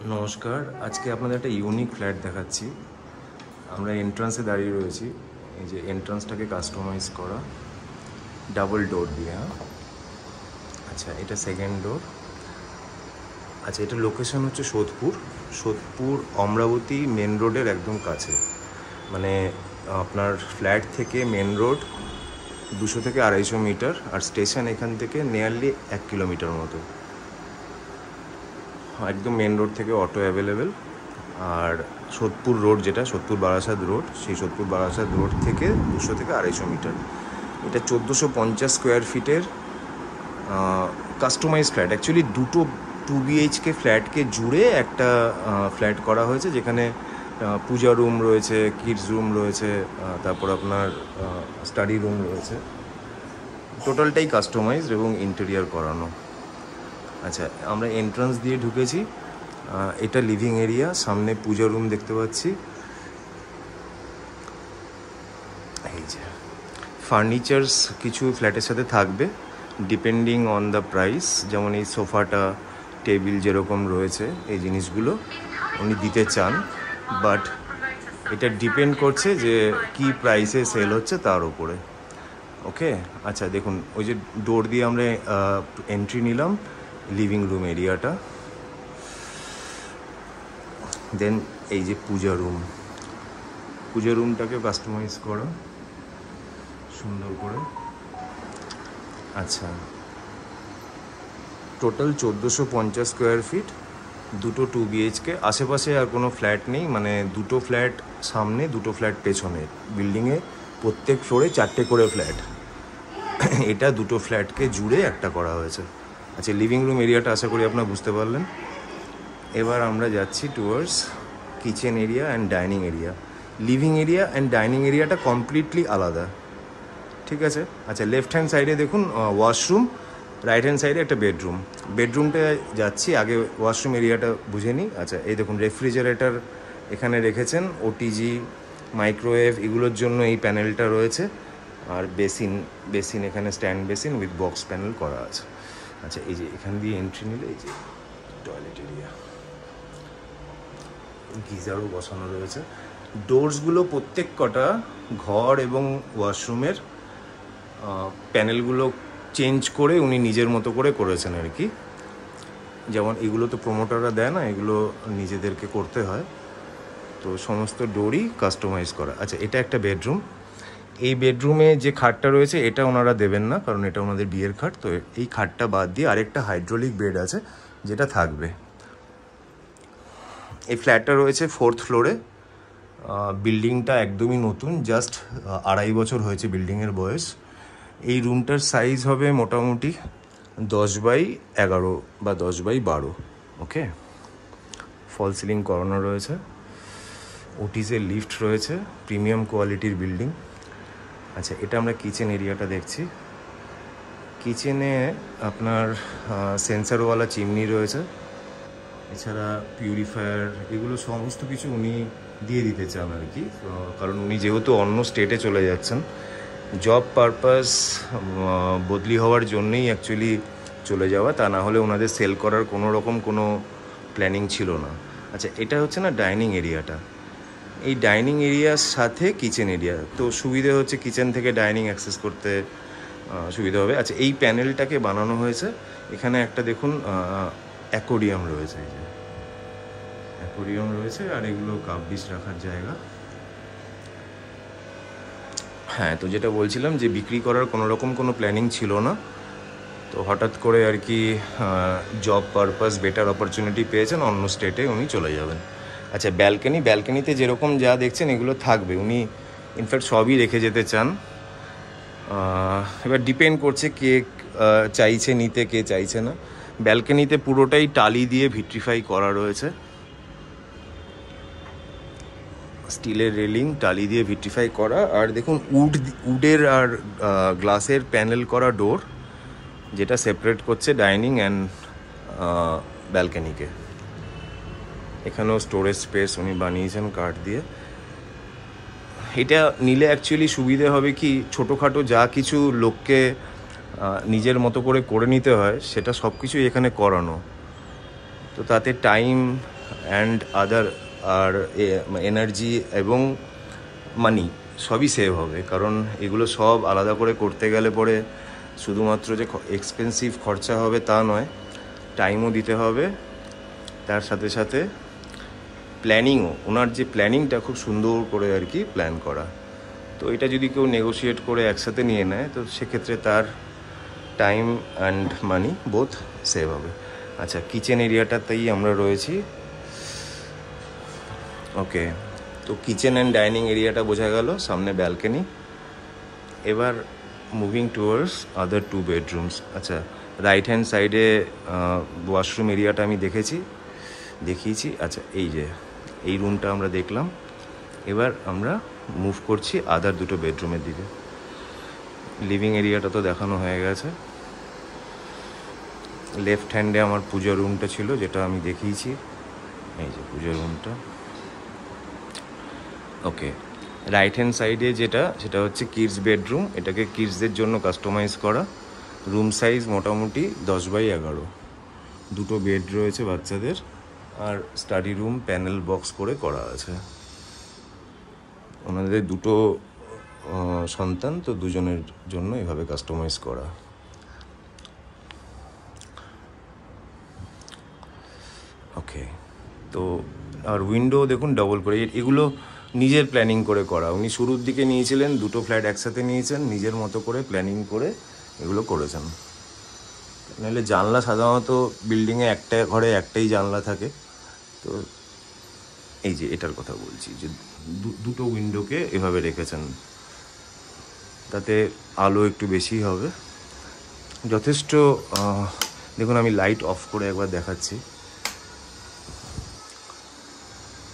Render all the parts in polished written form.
নমস্কার, আজকে আপনাদের একটা ইউনিক ফ্ল্যাট দেখাচ্ছি। আমরা এন্ট্রান্সে দাঁড়িয়ে রয়েছি। এই যে এন্ট্রান্সটাকে কাস্টমাইজ করা ডাবল ডোর দিয়ে। আচ্ছা, এটা সেকেন্ড ডোর। আচ্ছা, এটা লোকেশন হচ্ছে সোদপুর অমরাবতী মেন রোডের একদম কাছে। মানে আপনার ফ্ল্যাট থেকে মেন রোড 200 থেকে 250 মিটার, আর স্টেশন এখান থেকে নিয়ারলি 1 কিলোমিটার মতো। একদম মেন রোড থেকে অটো অ্যাভেলেবেল। আর সোদপুর রোড, যেটা সোদপুর বারাসাত রোড, সেই সোদপুর বারাসাত রোড থেকে 200 থেকে 250 মিটার। এটা 1450 স্কোয়ার ফিটের কাস্টমাইজ ফ্ল্যাট। অ্যাকচুয়ালি দুটো 2 BHK ফ্ল্যাটকে জুড়ে একটা ফ্ল্যাট করা হয়েছে, যেখানে পূজা রুম রয়েছে, কিডস রুম রয়েছে, তারপর আপনার স্টাডি রুম রয়েছে। টোটালটাই কাস্টমাইজড এবং ইন্টেরিয়ার করানো। আচ্ছা, আমরা এন্ট্রান্স দিয়ে ঢুকেছি। এটা লিভিং এরিয়া, সামনে পূজা রুম দেখতে পাচ্ছি। এই যে ফার্নিচার্স কিছু ফ্ল্যাটের সাথে থাকবে ডিপেন্ডিং অন দ্য প্রাইস। যেমন এই সোফাটা, টেবিল যেরকম রয়েছে, এই জিনিসগুলো উনি দিতে চান, বাট এটা ডিপেন্ড করছে যে কি প্রাইসে সেল হচ্ছে তার উপরে। ওকে, আচ্ছা দেখুন, ওই যে ডোর দিয়ে আমরা এন্ট্রি নিলাম লিভিং রুম এরিয়াটা। দেন এই যে পূজা রুমটাকে কাস্টমাইজ করা সুন্দর করে। আচ্ছা, টোটাল 1450 স্কোয়ার ফিট, দুটো 2 BHK। আশেপাশে আর কোনো ফ্ল্যাট নেই, মানে দুটো ফ্ল্যাট সামনে, দুটো ফ্ল্যাট পেছনে। বিল্ডিংয়ে প্রত্যেক ফ্লোরে 4টে করে ফ্ল্যাট। এটা দুটো ফ্ল্যাটকে জুড়ে একটা করা হয়েছে। আচ্ছা, লিভিং রুম এরিয়াটা আশা করি আপনারা বুঝতে পারলেন। এবার আমরা যাচ্ছি towards kitchen area and dining area. Living area and dining এরিয়াটা কমপ্লিটলি আলাদা, ঠিক আছে? আচ্ছা, লেফট হ্যান্ড সাইডে দেখুন ওয়াশরুম, রাইট হ্যান্ড সাইডে একটা বেডরুমটা যাচ্ছি। আগে ওয়াশরুম এরিয়াটা বুঝে নিই। আচ্ছা, এই দেখুন রেফ্রিজারেটর এখানে রেখেছেন, ওটিজি, মাইক্রোওয়েভ, এগুলোর জন্য এই প্যানেলটা রয়েছে। আর বেসিন এখানে stand basin with box panel করা আছে। আচ্ছা, এই যে এখান দিয়ে এন্ট্রি নিলে এই যে টয়লেট এরিয়া, গিজারও বসানো রয়েছে। ডোরসগুলো প্রত্যেক কটা ঘর এবং ওয়াশরুমের প্যানেলগুলো চেঞ্জ করে উনি নিজের মতো করে করেছেন আর কি। যেমন এগুলো তো প্রোমোটাররা দেয় না, এগুলো নিজেদেরকে করতে হয়। তো সমস্ত ডোরই কাস্টমাইজ করা। আচ্ছা, এটা একটা বেডরুম। এই বেডরুমে যে খাটটা রয়েছে এটা ওনারা দেবেন না, কারণ এটা ওনাদের বিয়ের খাট। তো এই খাটটা বাদ দিয়ে আরেকটা হাইড্রোলিক বেড আছে, যেটা থাকবে। এই ফ্ল্যাটটা রয়েছে 4th ফ্লোরে। বিল্ডিংটা একদমই নতুন, জাস্ট 2.5 বছর হয়েছে বিল্ডিংয়ের বয়স। এই রুমটার সাইজ হবে মোটামুটি 10x11 বা 10x12। ওকে, ফল সিলিং করানো রয়েছে, ওটিজের লিফট রয়েছে, প্রিমিয়াম কোয়ালিটির বিল্ডিং। আচ্ছা, এটা আমরা কিচেন এরিয়াটা দেখছি। কিচেনে আপনার সেন্সারওয়ালা চিমনি রয়েছে, এছাড়া পিউরিফায়ার, এগুলো সমস্ত কিছু উনি দিয়ে দিতে চান আর কি। কারণ উনি যেহেতু অন্য স্টেটে চলে যাচ্ছেন, জব পারপাস বদলি হওয়ার জন্যই অ্যাকচুয়ালি চলে যাওয়া, তা না হলে ওনাদের সেল করার কোনো রকম কোনো প্ল্যানিং ছিল না। আচ্ছা, এটা হচ্ছে না ডাইনিং এরিয়াটা। এই ডাইনিং এরিয়ার সাথে কিচেন এরিয়া, তো সুবিধে হচ্ছে কিচেন থেকে ডাইনিং অ্যাক্সেস করতে সুবিধা হবে। আচ্ছা, এই প্যানেলটাকে বানানো হয়েছে। এখানে একটা দেখুন অ্যাকোরিয়াম রয়েছে, এই যে অ্যাকোরিয়াম রয়েছে, আর এগুলো কাপ ডিশ রাখার জায়গা। হ্যাঁ, তো যেটা বলছিলাম যে বিক্রি করার কোনো রকম কোনো প্ল্যানিং ছিল না, তো হঠাৎ করে আর কি জব পারপাস বেটার অপরচুনিটি পেয়েছেন, অন্য স্টেটে উনি চলে যাবেন। আচ্ছা, ব্যালকনিতে যেরকম যা দেখছেন এগুলো থাকবে, উনি ইনফ্যাক্ট সবই রেখে যেতে চান। এবার ডিপেন্ড করছে কে চাইছে নিতে, কে চাইছে না। ব্যালকনিতে পুরোটাই টালি দিয়ে ভিট্রিফাই করা রয়েছে, স্টিলের রেলিং, টালি দিয়ে ভিট্রিফাই করা। আর দেখুন উডের আর গ্লাসের প্যানেল করা ডোর, যেটা সেপারেট করছে ডাইনিং অ্যান্ড ব্যালকনিকে। এখানেও স্টোরেজ স্পেস উনি বানিয়েছেন কাঠ দিয়ে। এটা নিলে অ্যাকচুয়ালি সুবিধে হবে কি, ছোটোখাটো যা কিছু লোককে নিজের মতো করে নিতে হয়, সেটা সব কিছুই এখানে করানো। তো তাতে টাইম অ্যান্ড আদার আর এনার্জি এবং মানি সবই সেভ হবে, কারণ এগুলো সব আলাদা করে করতে গেলে পরে শুধুমাত্র যে এক্সপেন্সিভ খরচা হবে তা নয়, টাইমও দিতে হবে, তার সাথে সাথে প্ল্যানিংও, ওনার যে প্ল্যানিংটা খুব সুন্দর করে আর কি প্ল্যান করা। তো এটা যদি কেউ নেগোশিয়েট করে একসাথে নিয়ে নেয় তো সেক্ষেত্রে তার time and money both save হবে। আচ্ছা, কিচেন এরিয়াটাতেই আমরা রয়েছি। ওকে, তো কিচেন অ্যান্ড ডাইনিং এরিয়াটা বোঝা গেল, সামনে ব্যালকনি। এবার মুভিং টুয়ার্ডস আদার 2 বেডরুমস। আচ্ছা, রাইট হ্যান্ড সাইডে ওয়াশরুম এরিয়াটা আমি দেখিয়েছি। আচ্ছা, এই রুমটা আমরা দেখলাম। এবার আমরা মুভ করছি আদার 2 বেডরুমের দিকে। লিভিং এরিয়াটা তো দেখানো হয়ে গেছে। লেফট হ্যান্ডে আমার পুজোর রুমটা ছিল, যেটা আমি দেখিয়েছি। এই যে পুজোর রুমটা। ওকে, রাইট হ্যান্ড সাইডে সেটা হচ্ছে কিডস বেডরুম। এটাকে কিডসদের জন্য কাস্টমাইজ করা। রুম সাইজ মোটামুটি 10x11। 2 বেড রয়েছে বাচ্চাদের, আর স্টাডি রুম প্যানেল বক্স করে করা আছে। ওনাদের 2 সন্তান, তো 2জনের জন্য এভাবে কাস্টমাইজ করা। ওকে, তো আর উইন্ডো দেখুন ডবল করে, এগুলো নিজের প্ল্যানিং করে করা। উনি শুরুর দিকে নিয়েছিলেন, 2 ফ্ল্যাট একসাথে নিয়েছেন, নিজের মতো করে প্ল্যানিং করে এগুলো করেছেন। নাহলে জানলা সাধারণত বিল্ডিংয়ে একটা ঘরে একটাই জানলা থাকে। তো এই যে এটার কথা বলছি, যে 2 উইন্ডোকে এভাবে রেখেছেন, তাতে আলো একটু বেশি হবে। যথেষ্ট, দেখুন আমি লাইট অফ করে একবার দেখাচ্ছি,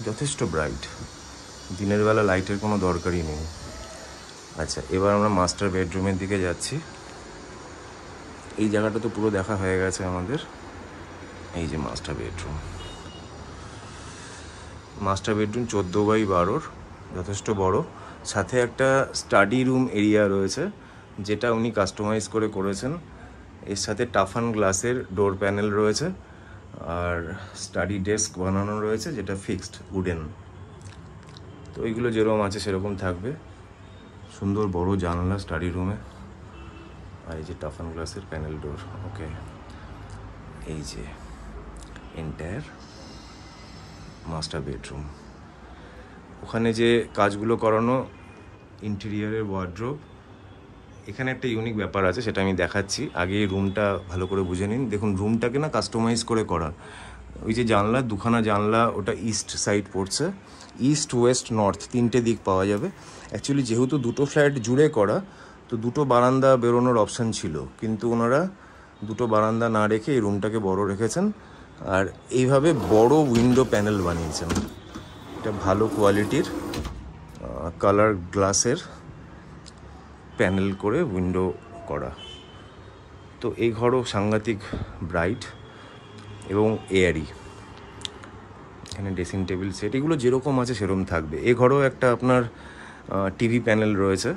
যথেষ্ট ব্রাইট। দিনের বেলা লাইটের কোনো দরকারই নেই। আচ্ছা, এবার আমরা মাস্টার বেডরুমের দিকে যাচ্ছি। এই জায়গাটা তো পুরো দেখা হয়ে গেছে আমাদের। এই যে মাস্টার বেডরুম 14x12, যথেষ্ট বড়। সাথে একটা স্টাডি রুম এরিয়া রয়েছে, যেটা উনি কাস্টমাইজ করেছেন। এর সাথে টাফান গ্লাসের ডোর প্যানেল রয়েছে, আর স্টাডি ডেস্ক বানানো রয়েছে, যেটা ফিক্সড উডেন। তো এইগুলো যেরকম আছে সেরকম থাকবে। সুন্দর বড় জানলা স্টাডি রুমে, আর এই যে টাফান গ্লাসের প্যানেল ডোর। ওকে, এই যে এন্টায়ার মাস্টার বেডরুম। ওখানে যে কাজগুলো করানো, ইন্টেরিয়ারের ওয়ার্ড্রোব, এখানে একটা ইউনিক ব্যাপার আছে, সেটা আমি দেখাচ্ছি। আগে এই রুমটা ভালো করে বুঝে নিন। দেখুন রুমটাকে না কাস্টমাইজ করে করা। ওই যে জানলা, 2খানা জানলা, ওটা ইস্ট সাইড পড়ছে। ইস্ট, ওয়েস্ট, নর্থ 3টে দিক পাওয়া যাবে। অ্যাকচুয়ালি যেহেতু 2 ফ্ল্যাট জুড়ে করা, তো 2 বারান্দা বেরোনোর অপশান ছিল, কিন্তু ওনারা 2 বারান্দা না রেখে এই রুমটাকে বড় রেখেছেন, আর এইভাবে বড় উইন্ডো প্যানেল বানিয়েছেন। এটা ভালো কোয়ালিটির কালার গ্লাসের প্যানেল করে উইন্ডো করা। তো এই ঘরও সাংঘাতিক ব্রাইট এবং এয়ারি। এখানে ড্রেসিং টেবিল সেট, এগুলো যেরকম আছে সেরকম থাকবে। এই ঘরেও একটা আপনার টিভি প্যানেল রয়েছে।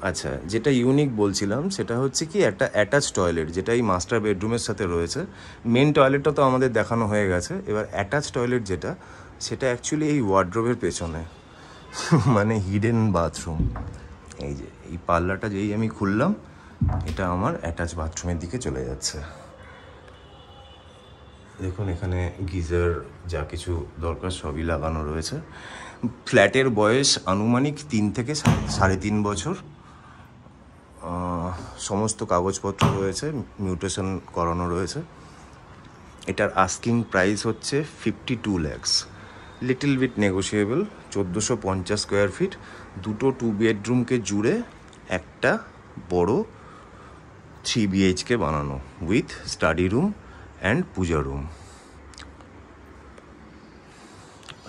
আচ্ছা, যেটা ইউনিক বলছিলাম সেটা হচ্ছে কি, একটা অ্যাটাচ টয়লেট, যেটা এই মাস্টার বেডরুমের সাথে রয়েছে। মেন টয়লেটটা তো আমাদের দেখানো হয়ে গেছে। এবার অ্যাটাচ টয়লেট যেটা, সেটা অ্যাকচুয়ালি এই ওয়ার্ড্রোবের পেছনে, মানে হিডেন বাথরুম। এই যে এই পাল্লাটা যেই আমি খুললাম, এটা আমার অ্যাটাচ বাথরুমের দিকে চলে যাচ্ছে। দেখুন এখানে গিজার, যা কিছু দরকার সবই লাগানো রয়েছে। ফ্ল্যাটের বয়স আনুমানিক 3 থেকে 3.5 বছর। সমস্ত কাগজপত্র রয়েছে, মিউটেশন করানো রয়েছে। এটার আস্কিং প্রাইস হচ্ছে 52 lakhs, little bit negotiable. 1450 square feet, 2 বেডরুমকে জুড়ে একটা বড় 3 BHK বানানো, with study room and puja room.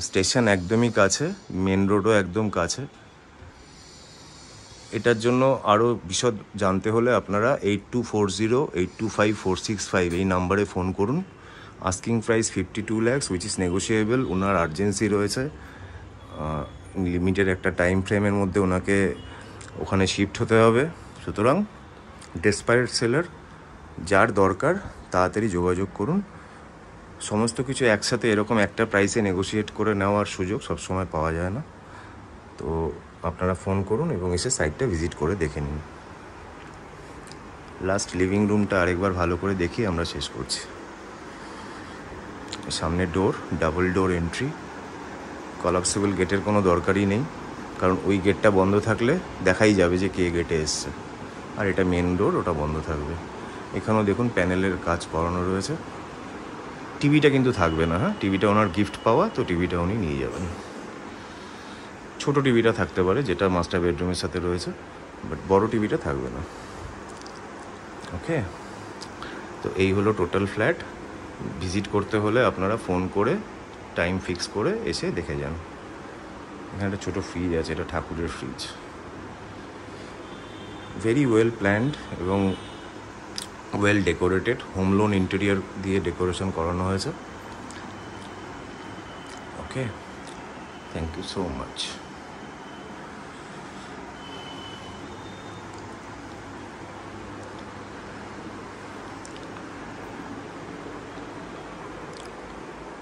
Station একদমই কাছে, মেন রোডও একদম কাছে। এটার জন্য আরও বিশদ জানতে হলে আপনারা 8240825465 এই নাম্বারে ফোন করুন। Asking price 52 lakhs, which is negotiable. Owner urgency রয়েছে, লিমিটেড একটা টাইম ফ্রেমের মধ্যে ওনাকে ওখানে শিফট হতে হবে। সুতরাং ডেসপারেট সেলার, যার দরকার তাড়াতাড়ি যোগাযোগ করুন। সমস্ত কিছু একসাথে এরকম একটা প্রাইসে নেগোশিয়েট করে নেওয়ার সুযোগ সবসময় পাওয়া যায় না। তো আপনারা ফোন করুন এবং এসে সাইটটা ভিজিট করে দেখে নিন। লাস্ট লিভিং রুমটা আরেকবার ভালো করে দেখি আমরা শেষ করছি। সামনে ডোর, ডাবল ডোর এন্ট্রি, কলাপসেবল গেটের কোনো দরকারই নেই, কারণ ওই গেটটা বন্ধ থাকলে দেখাই যাবে যে কে গেটে এসছে। আর এটা মেন ডোর, ওটা বন্ধ থাকবে। এখানেও দেখুন প্যানেলের কাজ করানো রয়েছে। টিভিটা কিন্তু থাকবে না, হ্যাঁ, টিভিটা ওনার গিফট পাওয়া, তো টিভিটা উনি নিয়ে যাবেন। ছোট টিভিটা থাকতে পারে যেটা মাস্টার বেডরুমের সাথে রয়েছে, বাট বড় টিভিটা থাকবে না। ওকে, তো এই হলো টোটাল ফ্ল্যাট। ভিজিট করতে হলে আপনারা ফোন করে টাইম ফিক্স করে এসে দেখে যান। এখানে একটা ছোটো ফ্রিজ আছে, এটা ঠাকুরের ফ্রিজ। ভেরি ওয়েল প্ল্যান্ড এবং well decorated, home loan interior দিয়ে ডেকোরেশন করানো হয়েছে। ওকে, থ্যাংক ইউ সো মাচ।